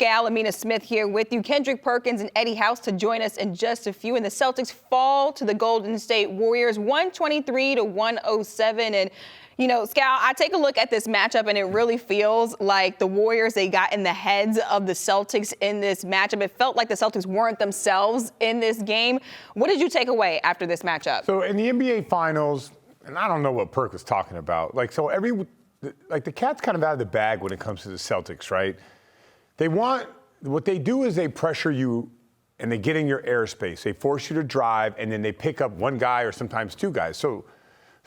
Amina Smith here with you. Kendrick Perkins and Eddie House to join us in just a few. And the Celtics fall to the Golden State Warriors 123-107. And, you know, Scal, I take a look at this matchup and it really feels like the Warriors, they got in the heads of the Celtics in this matchup. It felt like the Celtics weren't themselves in this game. What did you take away after this matchup? So in the NBA Finals, and I don't know what Perk was talking about. The cat's kind of out of the bag when it comes to the Celtics, right? What they do is they pressure you and they get in your airspace. They force you to drive, and then they pick up one guy or sometimes two guys. So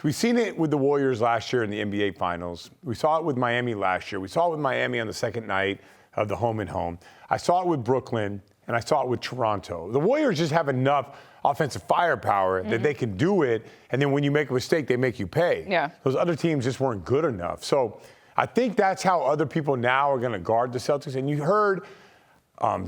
we've seen it with the Warriors last year in the NBA Finals. We saw it with Miami last year. We saw it with Miami on the second night of the home and home. I saw it with Brooklyn, and I saw it with Toronto. The Warriors just have enough offensive firepower that they can do it, and then when you make a mistake, they make you pay. Yeah. Those other teams just weren't good enough. So I think that's how other people now are going to guard the Celtics. And you heard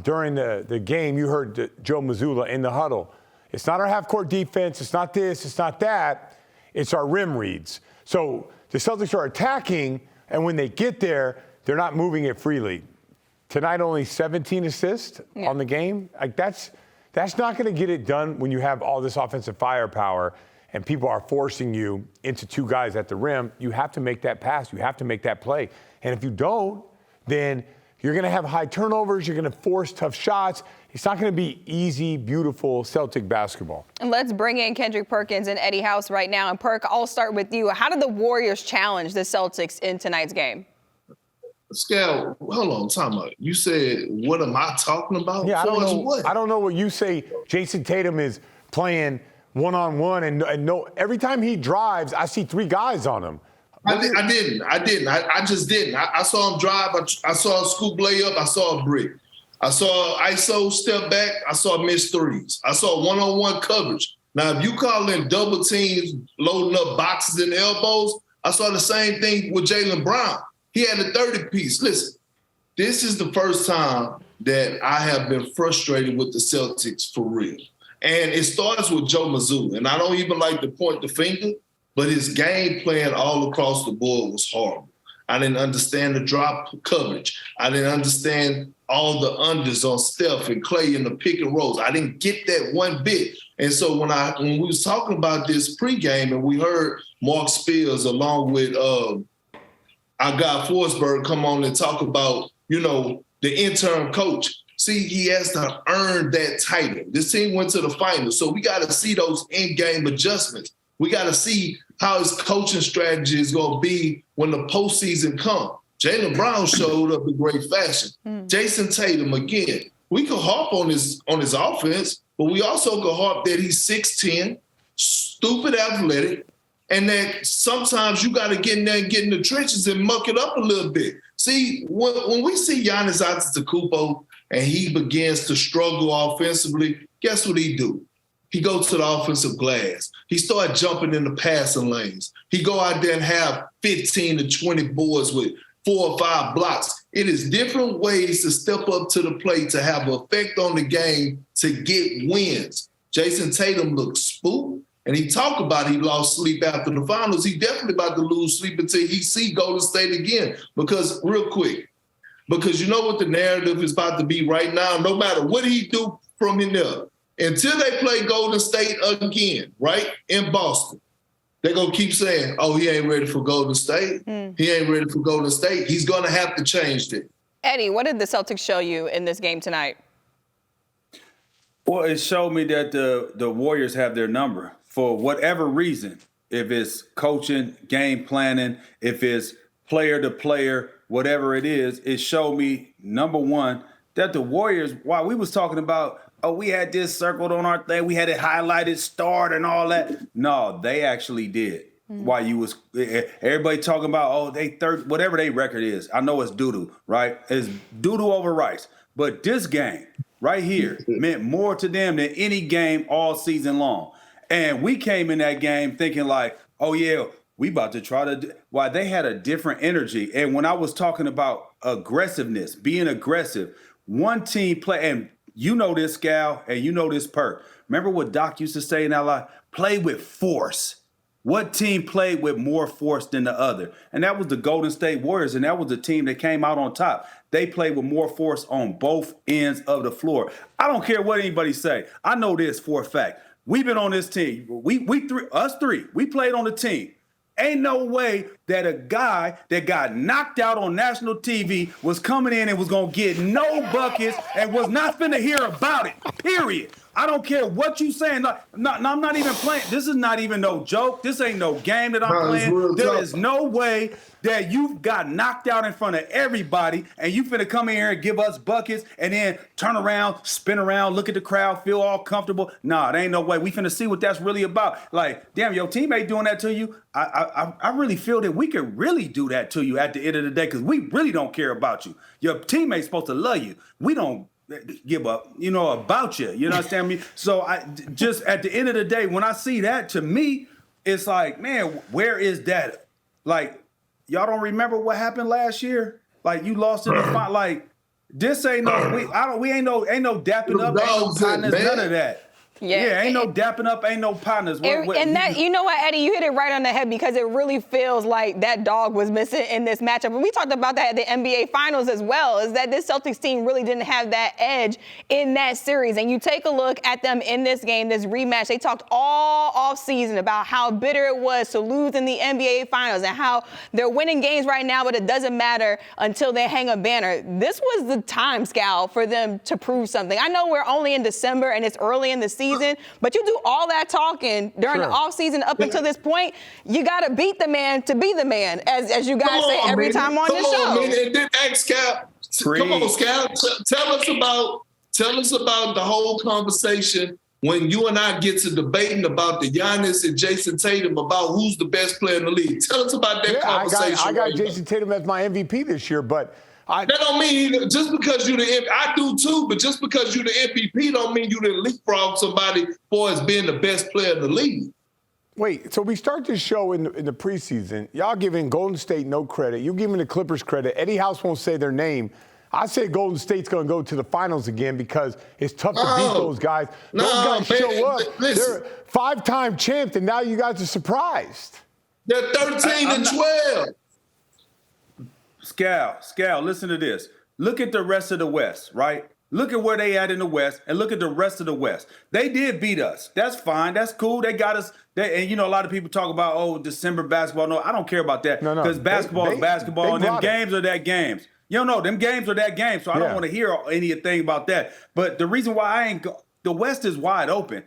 during the game, you heard Joe Mazzulla in the huddle. It's not our half-court defense. It's not this. It's not that. It's our rim reads. So the Celtics are attacking, and when they get there, they're not moving it freely. Tonight, only 17 assists on the game. Like that's not going to get it done when you have all this offensive firepower and people are forcing you into two guys at the rim. You have to make that pass. You have to make that play. And if you don't, then you're going to have high turnovers. You're going to force tough shots. It's not going to be easy, beautiful Celtic basketball. And let's bring in Kendrick Perkins and Eddie House right now. And Perk, I'll start with you. How did the Warriors challenge the Celtics in tonight's game? Scal, hold on, time out. You said, what am I talking about? Yeah, I don't know. What? I don't know what you say. Jason Tatum is playing one-on-one, and no, every time he drives, I see three guys on him. I didn't. I just didn't. I saw him drive. I saw a scoop layup. I saw a brick. I saw ISO step back. I saw missed threes. I saw one-on-one coverage. Now, if you call in double teams, loading up boxes and elbows, I saw the same thing with Jaylen Brown. He had a 30-piece. Listen, this is the first time that I have been frustrated with the Celtics for real. And it starts with Joe Mazzulla. And I don't even like to point the finger, but his game plan all across the board was horrible. I didn't understand the drop coverage. I didn't understand all the unders on Steph and Clay in the pick and rolls. I didn't get that one bit. And so when we was talking about this pregame and we heard Mark Spears along with our guy Forsberg come on and talk about, the interim coach. See, he has to earn that title. This team went to the finals, so we got to see those in-game adjustments. We got to see how his coaching strategy is going to be when the postseason comes. Jaylen Brown showed up in great fashion. Jason Tatum, again, we could harp on his offense, but we also could harp that he's 6'10", stupid athletic, and that sometimes you got to get in there and get in the trenches and muck it up a little bit. See, when we see Giannis Antetokounmpo and he begins to struggle offensively, guess what he do? He goes to the offensive glass. He start jumping in the passing lanes. He go out there and have 15 to 20 boards with 4 or 5 blocks. It is different ways to step up to the plate to have an effect on the game to get wins. Jason Tatum looks spooked. And he talked about he lost sleep after the finals. He definitely about to lose sleep until he see Golden State again. Because you know what the narrative is about to be right now, no matter what he do from in there, until they play Golden State again, right, in Boston, they're going to keep saying, oh, he ain't ready for Golden State. He ain't ready for Golden State. He's going to have to change that. Eddie, what did the Celtics show you in this game tonight? Well, it showed me that the Warriors have their number. For whatever reason, if it's coaching, game planning, if it's player to player, whatever it is, it showed me, number one, that the Warriors, while we was talking about, oh, we had this circled on our thing, we had it highlighted, starred and all that. No, they actually did. While you was, everybody talking about, oh, they third, whatever their record is. I know it's doo-doo, right? It's doo-doo over rice. But this game right here meant more to them than any game all season long. And we came in that game thinking like, oh, yeah, we about to try to – why they had a different energy. And when I was talking about aggressiveness, being aggressive, one team play – and you know this, Scal, and you know this, Perk. Remember what Doc used to say in that line? Play with force. What team played with more force than the other? And that was the Golden State Warriors, and that was the team that came out on top. They played with more force on both ends of the floor. I don't care what anybody say. I know this for a fact. We've been on this team. Us three, we played on the team. Ain't no way that a guy that got knocked out on national TV was coming in and was going to get no buckets and was not finna hear about it, period. I don't care what you saying. No, I'm not even playing. This is not even no joke. This ain't no game that I'm playing. There is no way that you got knocked out in front of everybody and you finna come in here and give us buckets and then turn around, spin around, look at the crowd, feel all comfortable. Nah, there ain't no way. We finna see what that's really about. Like, damn, your teammate doing that to you. I really feel that we could really do that to you at the end of the day because we really don't care about you. Your teammate's supposed to love you. We don't give up, about you. You understand me? So I just at the end of the day, when I see that, to me, it's like, man, where is that? Like, y'all don't remember what happened last year? Like, you lost in the final. Like, this ain't no, we ain't no dapping up, ain't no partners, none of that. Yeah, ain't no dapping up, ain't no partners. And that, you know what, Eddie, you hit it right on the head because it really feels like that dog was missing in this matchup. And we talked about that at the NBA Finals as well, is that this Celtics team really didn't have that edge in that series. And you take a look at them in this game, this rematch, they talked all offseason about how bitter it was to lose in the NBA Finals and how they're winning games right now, but it doesn't matter until they hang a banner. This was the time, Scal, for them to prove something. I know we're only in December and it's early in the season, but you do all that talking during the offseason up until this point, you got to beat the man to be the man, as you guys say every time on your show. And then ask Scal. Come on, Scal. Tell us about the whole conversation when you and I get to debating about the Giannis and Jason Tatum about who's the best player in the league. Tell us about that conversation. I got Jason Tatum as my MVP this year, but that don't mean just because you I do too, but just because you the MVP don't mean you didn't leapfrog somebody for as being the best player in the league. Wait, so we start this show in the preseason. Y'all giving Golden State no credit. You giving the Clippers credit. Eddie House won't say their name. I say Golden State's going to go to the finals again because it's tough to beat those guys. Those guys show up. They're five-time champs, and now you guys are surprised. They're 13 and 12. Scal, listen to this. Look at the rest of the West, right? Look at where they at in the West, and look at the rest of the West. They did beat us. That's fine. That's cool. They got us. And, a lot of people talk about, December basketball. No, I don't care about that. No. Because basketball is basketball, and them games are that games. Them games are that game, so I don't want to hear anything about that. But the reason why the West is wide open.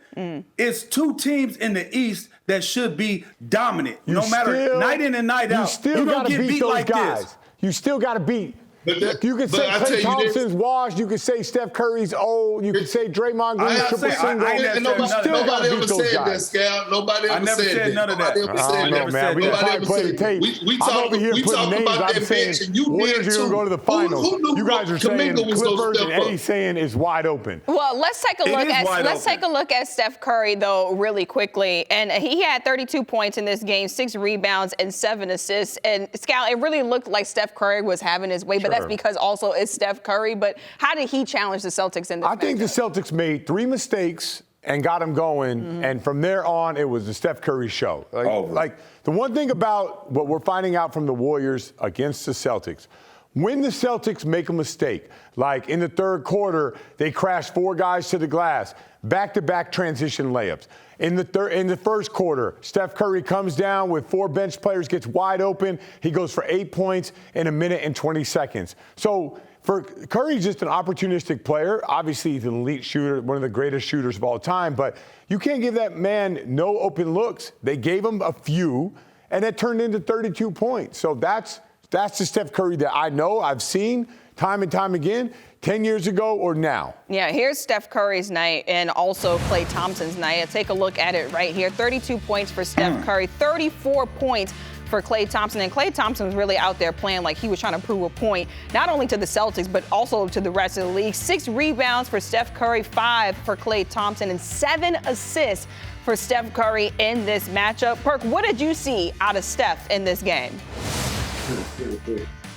It's two teams in the East that should be dominant, no matter night in and night out. You still got to beat those guys. You still got to beat. You could say Klay Thompson's washed. You could say Steph Curry's old. You could say Draymond Green's triple single. You still got to beat those guys. Nobody ever said none of that. I don't know, man. We probably play the tape. I'm over here putting names. I'm saying Warriors are going to go to the finals. You guys are saying Clippers, and Eddie's saying it's wide open. Well, let's take a look at Steph Curry though, really quickly. And he had 32 points in this game, 6 rebounds and 7 assists. And Scal, it really looked like Steph Curry was having his way, but that's because also it's Steph Curry. But how did he challenge the Celtics in this I think the Celtics made 3 mistakes and got them going. And from there on, it was the Steph Curry show. Like the one thing about what we're finding out from the Warriors against the Celtics, when the Celtics make a mistake, like in the third quarter, they crash 4 guys to the glass, back-to-back transition layups. In the first quarter, Steph Curry comes down with 4 bench players, gets wide open. He goes for 8 points in 1 minute and 20 seconds. So for Curry's just an opportunistic player. Obviously, he's an elite shooter, one of the greatest shooters of all time. But you can't give that man no open looks. They gave him a few, and it turned into 32 points. So that's the Steph Curry that I know, I've seen time and time again, 10 years ago or now. Yeah, here's Steph Curry's night and also Klay Thompson's night. Take a look at it right here. 32 points for Steph Curry, 34 points for Klay Thompson. And Klay Thompson was really out there playing like he was trying to prove a point, not only to the Celtics, but also to the rest of the league. 6 rebounds for Steph Curry, 5 for Klay Thompson, and 7 assists for Steph Curry in this matchup. Perk, what did you see out of Steph in this game?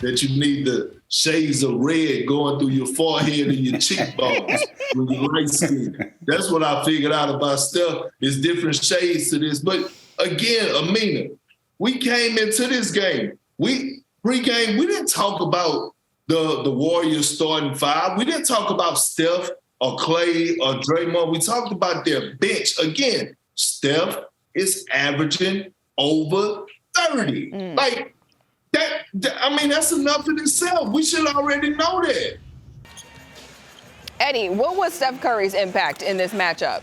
That you need the shades of red going through your forehead and your cheekbones when you're light skinned. That's what I figured out about Steph. There's different shades to this. But again, Amina, we came into this game. Pre-game, we didn't talk about the Warriors starting five. We didn't talk about Steph or Clay or Draymond. We talked about their bench. Again, Steph is averaging over 30. Like, that's enough in itself. We should already know that. Eddie, what was Steph Curry's impact in this matchup?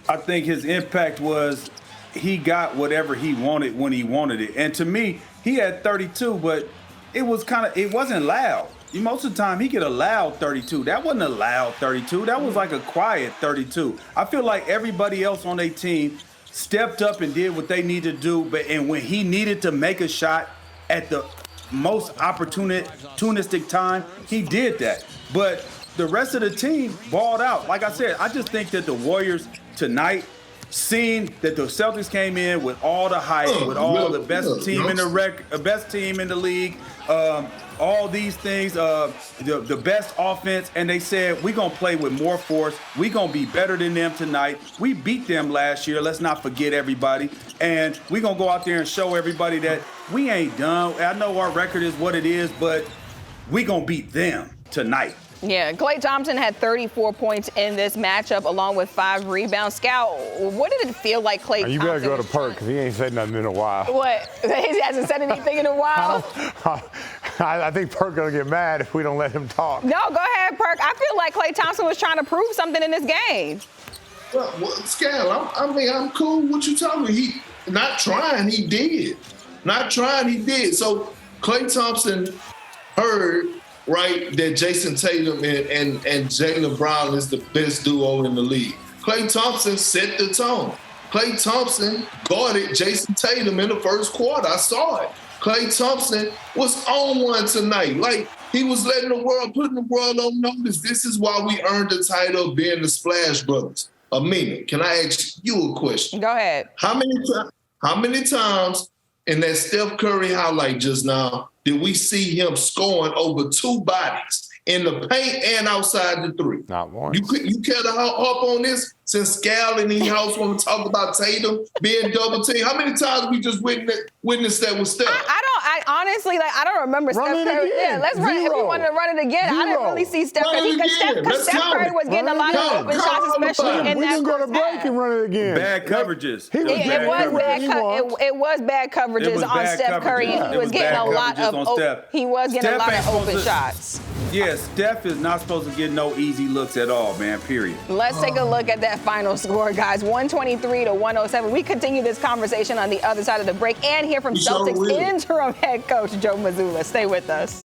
I think his impact was he got whatever he wanted when he wanted it. And to me, he had 32, but it wasn't loud. Most of the time, he get a loud 32. That wasn't a loud 32. That was like a quiet 32. I feel like everybody else on their team stepped up and did what they needed to do. And when he needed to make a shot at the most opportunistic time, he did that. But the rest of the team balled out. Like I said, I just think that the Warriors tonight, seeing that the Celtics came in with all the hype, with all the best team in the league, all these things, the best offense, and they said, we're going to play with more force. We're going to be better than them tonight. We beat them last year. Let's not forget everybody. And we're going to go out there and show everybody that we ain't done. I know our record is what it is, but we're going to beat them tonight. Yeah, Klay Thompson had 34 points in this matchup along with 5 rebounds. Scout, what did it feel like Klay Thompson? You better go to Perk because he ain't said nothing in a while. What? He hasn't said anything in a while? I think Perk going to get mad if we don't let him talk. No, go ahead, Perk. I feel like Klay Thompson was trying to prove something in this game. Well, Scal, I'm cool with what you talking. He not trying, he did. Not trying, he did. So Klay Thompson heard, right, that Jason Tatum and Jaylen Brown is the best duo in the league. Klay Thompson set the tone. Klay Thompson guarded Jason Tatum in the first quarter. I saw it. Klay Thompson was on one tonight. Like, he was putting the world on notice. This is why we earned the title of being the Splash Brothers. Amina, can I ask you a question? Go ahead. How many times in that Steph Curry highlight just now did we see him scoring over 2 bodies in the paint and outside the 3? Not once. You care to hop on this since Scal and E-House want to talk about Tatum being double teamed? How many times we just witnessed that with Steph? I honestly, I don't remember Steph Curry. Yeah, let's run it. If you want to run it again, I didn't really see Steph Curry because Steph Curry was getting a lot of open shots, especially in that We can go to break and run it again. Bad coverages. It was bad coverages on Steph Curry. He was getting a lot of open shots. Yeah, Steph is not supposed to get no easy looks at all, man, period. Let's take a look at that final score, guys. 123-107. We continue this conversation on the other side of the break and hear from Celtics interim head coach Joe Mazzulla. Stay with us.